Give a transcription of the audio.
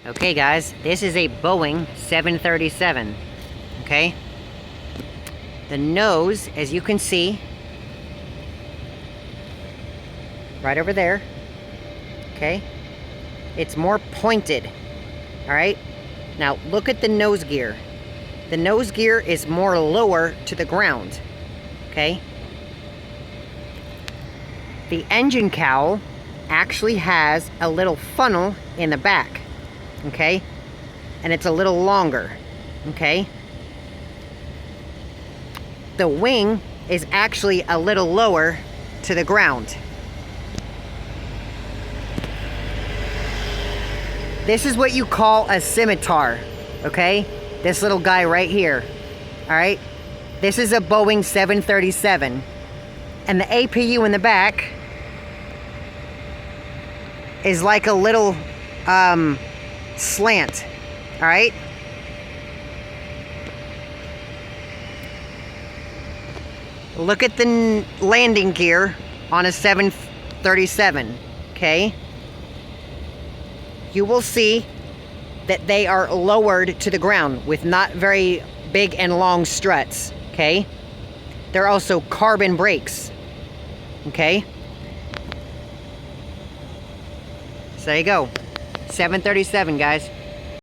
Okay guys, this is a Boeing 737, okay? The nose, as you can see, right over there, okay? It's more pointed, all right? Now look at the nose gear. The nose gear is more lower to the ground, okay? The engine cowl actually has a little funnel in the back, okay? And it's a little longer, okay? The wing is actually a little lower to the ground. This is what you call a scimitar, okay? This little guy right here, all right? This is a Boeing 737. And the APU in the back is like a little slant, all right? Look at the landing gear on a 737, okay? You will see that they are lowered to the ground with not very big and long struts, okay? They're also carbon brakes, okay? So there you go. 737, guys.